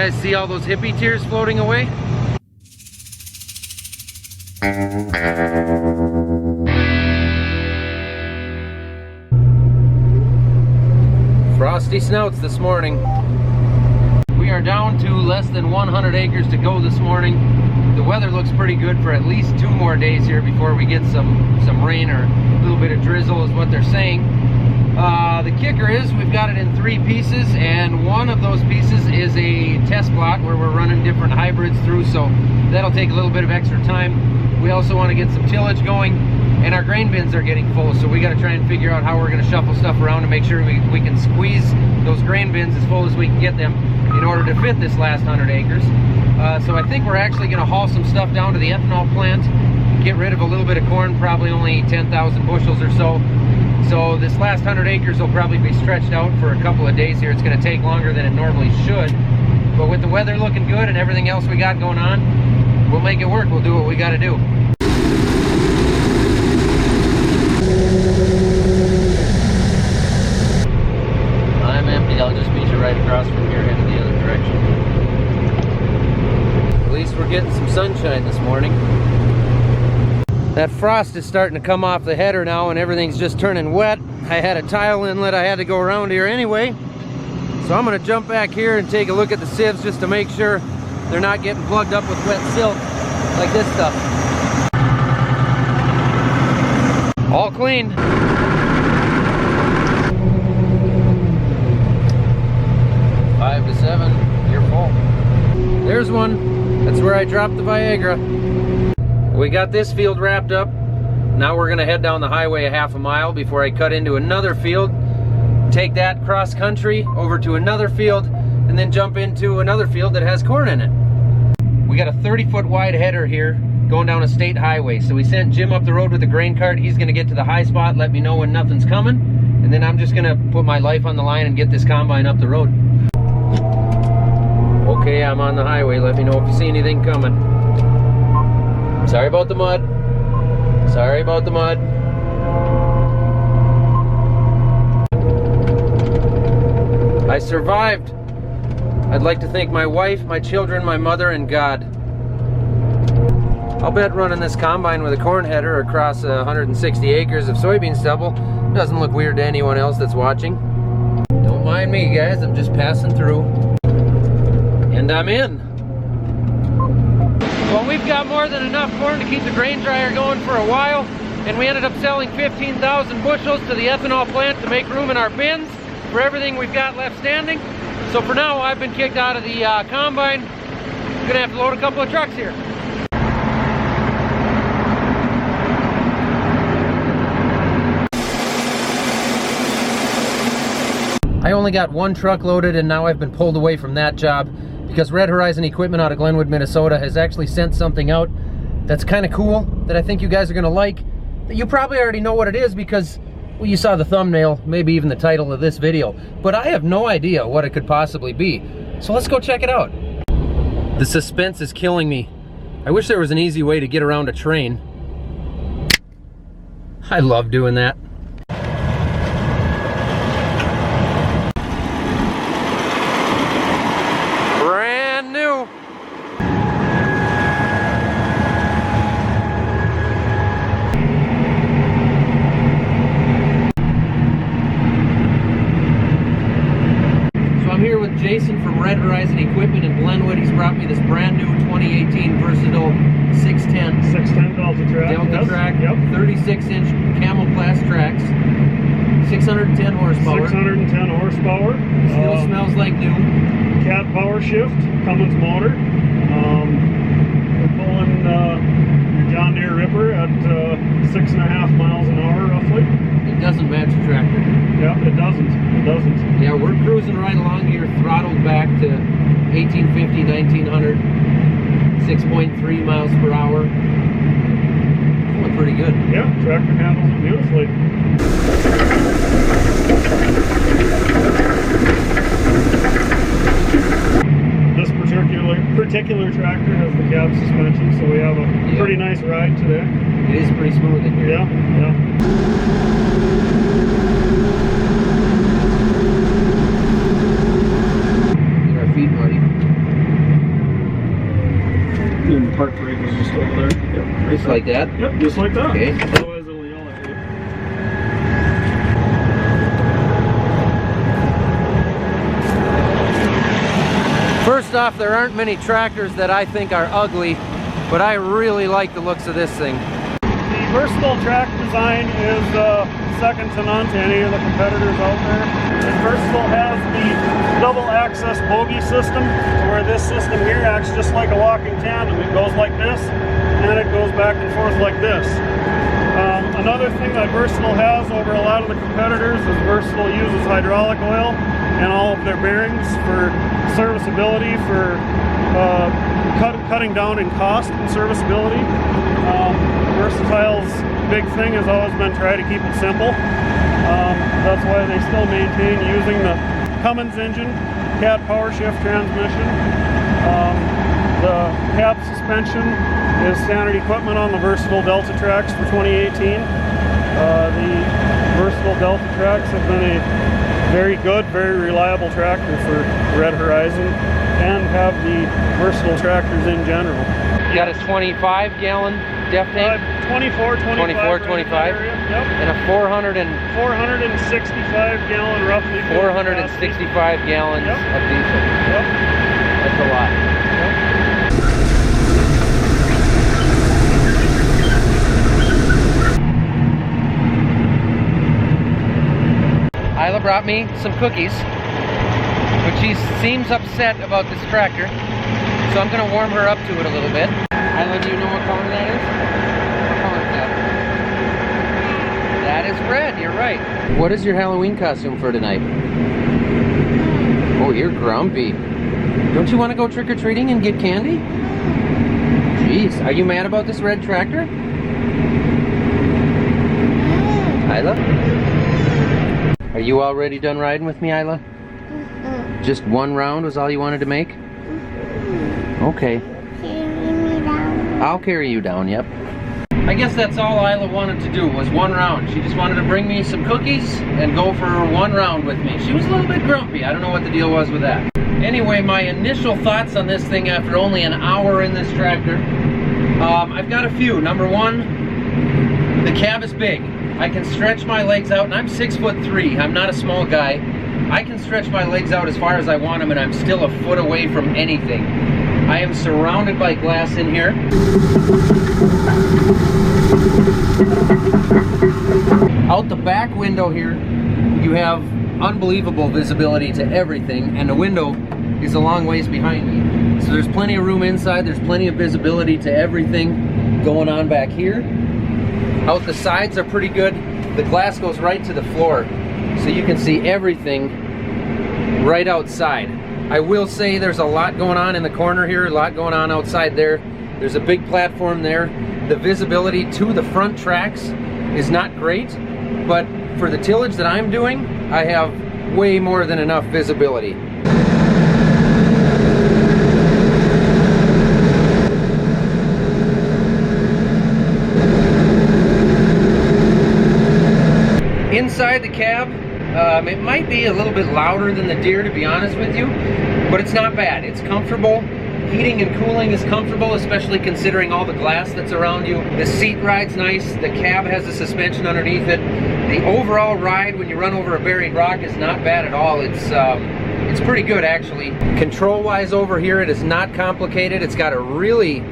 guys see all those hippie tears floating away? Frosty snouts this morning. We are down to less than 100 acres to go this morning. The weather looks pretty good for at least 2 more days here before we get some rain or a little bit of drizzle is what they're saying. The kicker is we've got it in 3 pieces, and one of those pieces is a test plot where we're running different hybrids through, so that'll take a little bit of extra time. We also want to get some tillage going, and our grain bins are getting full, so we got to try and figure out how we're going to shuffle stuff around to make sure we can squeeze those grain bins as full as we can get them in order to fit this last 100 acres. So I think we're actually going to haul some stuff down to the ethanol plant, get rid of a little bit of corn, probably only 10,000 bushels or so. So this last 100 acres will probably be stretched out for a couple of days here. It's going to take longer than it normally should. But with the weather looking good and everything else we got going on, we'll make it work. We'll do what we got to do. I'm empty. I'll just meet you right across from here, headed the other direction. At least we're getting some sunshine this morning. That frost is starting to come off the header now and everything's just turning wet. I had a tile inlet I had to go around here anyway. So I'm going to jump back here and take a look at the sieves just to make sure they're not getting plugged up with wet silk like this stuff. All clean. 5 to 7, you're full. There's one. That's where I dropped the Viagra. We got this field wrapped up. Now we're gonna head down the highway a half a mile before I cut into another field, take that cross country over to another field, and then jump into another field that has corn in it. We got a 30-foot wide header here going down a state highway. So we sent Jim up the road with the grain cart. He's gonna get to the high spot, let me know when nothing's coming, and then I'm just gonna put my life on the line and get this combine up the road. Okay, I'm on the highway. Let me know if you see anything coming. Sorry about the mud. Sorry about the mud. I survived. I'd like to thank my wife, my children, my mother, and God. I'll bet running this combine with a corn header across 160 acres of soybean stubble doesn't look weird to anyone else that's watching. Don't mind me, guys. I'm just passing through. And I'm in. Well, we've got more than enough corn to keep the grain dryer going for a while, and we ended up selling 15,000 bushels to the ethanol plant to make room in our bins for everything we've got left standing. So for now, I've been kicked out of the combine. I'm gonna have to load a couple of trucks here. I only got 1 truck loaded, and now I've been pulled away from that job because Red Horizon Equipment out of Glenwood, Minnesota has actually sent something out that's kind of cool that I think you guys are gonna like. You probably already know what it is because, well, you saw the thumbnail, maybe even the title of this video, but I have no idea what it could possibly be. So let's go check it out. The suspense is killing me. I wish there was an easy way to get around a train. I love doing that. Jason from Red Horizon Equipment in Glenwood. He's brought me this brand new 2018 Versatile 610 Delta track, yep. 36-inch camel class tracks, 610 horsepower. 610 horsepower. Still smells like new. Cat power shift, Cummins motor. We're pulling your John Deere Ripper at 6.5 miles an hour roughly. It doesn't match the tractor. Yeah, it doesn't. It doesn't. Yeah, we're cruising right along here, throttled back to 1850, 1900, 6.3 miles per hour. Going pretty good. Yeah, tractor handles it beautifully. This particular tractor has the cab suspension, so we have a pretty nice ride today. It is pretty smooth in here. Yeah, yeah. Get our feet muddy. like that? Yep, just like that. Okay. Otherwise it'll yell at you. First off, there aren't many tractors that I think are ugly, but I really like the looks of this thing. The versatile track design is second to none to any of the competitors out there. And Versatile has the double access bogie system, where this system here acts just like a walking tandem. It goes like this, and it goes back and forth like this. Another thing that Versatile has over a lot of the competitors is Versatile uses hydraulic oil in all of their bearings for serviceability, for cutting down in cost and serviceability. Versatile's big thing has always been try to keep it simple. That's why they still maintain using the Cummins engine, cat power shift transmission. The cab suspension is standard equipment on the Versatile Delta tracks for 2018. The Versatile Delta tracks have been a very good, very reliable tractor for Red Horizon, and have the Versatile tractors in general. You got a 25-gallon def tank? 24, 25. Yep. Yep. And a 465 gallon roughly. 465 gallons Yep. of diesel. Yep. That's a lot. Isla brought me some cookies, but she seems upset about this tractor, so I'm going to warm her up to it a little bit. Isla, do you know what color that is? What color is that? That is red, you're right. What is your Halloween costume for tonight? Oh, you're grumpy. Don't you want to go trick-or-treating and get candy? Jeez, are you mad about this red tractor? Isla? Are you already done riding with me, Isla? Just one round was all you wanted to make? Okay. Carry me down. I'll carry you down, yep. I guess that's all Isla wanted to do, was one round. She just wanted to bring me some cookies and go for one round with me. She was a little bit grumpy. I don't know what the deal was with that. Anyway, my initial thoughts on this thing after only an hour in this tractor. I've got a few. Number one, the cab is big. I can stretch my legs out, and I'm 6'3". I'm not a small guy. I can stretch my legs out as far as I want them, and I'm still a foot away from anything. I am surrounded by glass in here. Out the back window here, you have unbelievable visibility to everything, and the window is a long ways behind me. So there's plenty of room inside, there's plenty of visibility to everything going on back here. Out the sides are pretty good. The glass goes right to the floor, so you can see everything right outside. I will say there's a lot going on in the corner here, a lot going on outside there. There's a big platform there. The visibility to the front tracks is not great, but for the tillage that I'm doing, I have way more than enough visibility. Inside the cab, it might be a little bit louder than the Deere, to be honest with you, but it's not bad. It's comfortable. Heating and cooling is comfortable, especially considering all the glass that's around you. The seat ride's nice. The cab has a suspension underneath it. The overall ride when you run over a buried rock is not bad at all. It's pretty good, actually. Control-wise over here, it is not complicated. It's got a really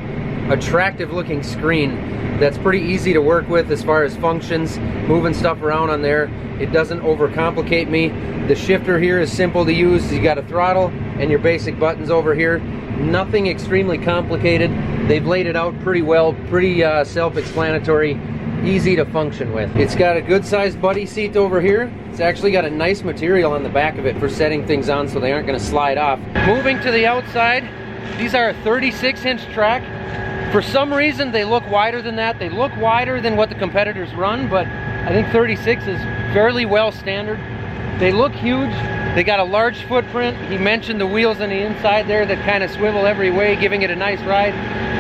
attractive looking screen that's pretty easy to work with as far as functions, moving stuff around on there. It doesn't overcomplicate me. The shifter here is simple to use. You got a throttle and your basic buttons over here. Nothing extremely complicated. They've laid it out pretty well, pretty self-explanatory, easy to function with. It's got a good sized buddy seat over here. It's actually got a nice material on the back of it for setting things on so they aren't going to slide off. Moving to the outside, these are a 36-inch track. For some reason, they look wider than that. They look wider than what the competitors run, but I think 36 is fairly well standard. They look huge. They got a large footprint. He mentioned the wheels on the inside there that kind of swivel every way, giving it a nice ride.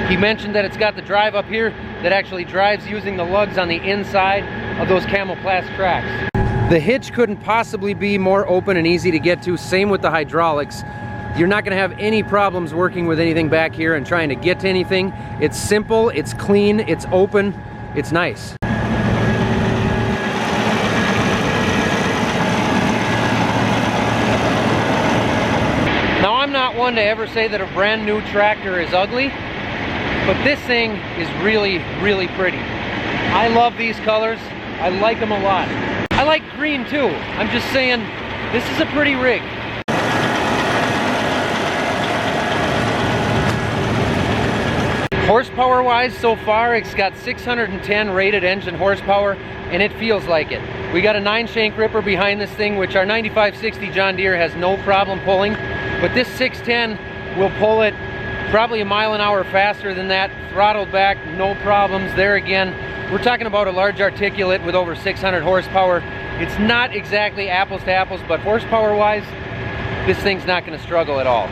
He mentioned that it's got the drive up here that actually drives using the lugs on the inside of those camoplast tracks. The hitch couldn't possibly be more open and easy to get to. Same with the hydraulics. You're not gonna have any problems working with anything back here and trying to get to anything. It's simple, it's clean, it's open, it's nice. Now, I'm not one to ever say that a brand new tractor is ugly, but this thing is really, really pretty. I love these colors. I like them a lot. I like green too. I'm just saying, this is a pretty rig. Horsepower wise, so far, it's got 610 rated engine horsepower, and it feels like it. We got a 9-shank ripper behind this thing, which our 9560 John Deere has no problem pulling, but this 610 will pull it probably a mile an hour faster than that, throttled back, no problems. There again, we're talking about a large articulate with over 600 horsepower. It's not exactly apples to apples, but horsepower wise, this thing's not going to struggle at all.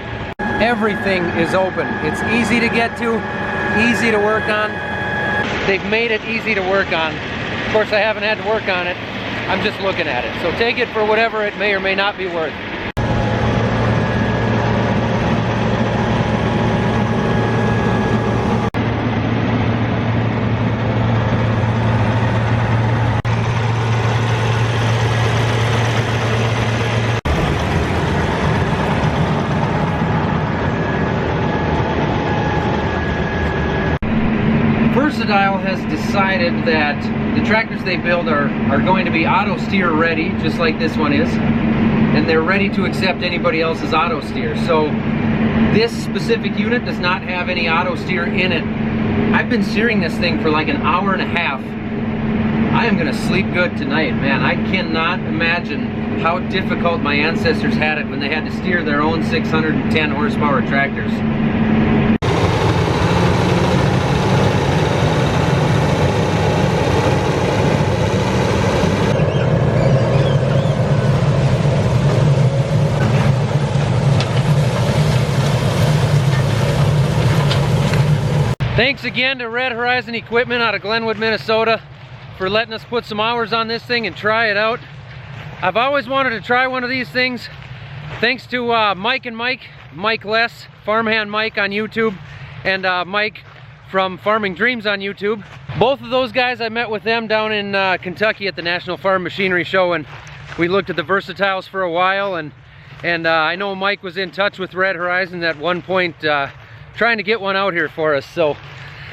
Everything is open. It's easy to get to, easy to work on. They've made it easy to work on. Of course, I haven't had to work on it. I'm just looking at it. So take it for whatever it may or may not be worth. Versatile has decided that the tractors they build are going to be auto steer ready, just like this one is, and they're ready to accept anybody else's auto steer. So this specific unit does not have any auto steer in it. I've been steering this thing for like an hour and a half. I am gonna sleep good tonight, man. I cannot imagine how difficult my ancestors had it when they had to steer their own 610 horsepower tractors. Thanks again to Red Horizon Equipment out of Glenwood, Minnesota for letting us put some hours on this thing and try it out. I've always wanted to try one of these things. Thanks to Mike and Mike Less, Farmhand Mike on YouTube, and Mike from Farming Dreams on YouTube. Both of those guys, I met with them down in Kentucky at the National Farm Machinery Show, and we looked at the Versatiles for a while, and I know Mike was in touch with Red Horizon at one point trying to get one out here for us. So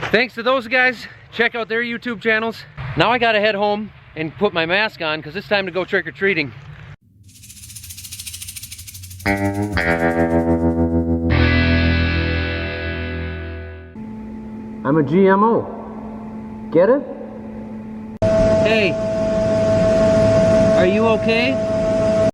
thanks to those guys. Check out their YouTube channels. Now I gotta head home and put my mask on because it's time to go trick-or-treating. I'm a GMO. Get it? Hey, are you okay?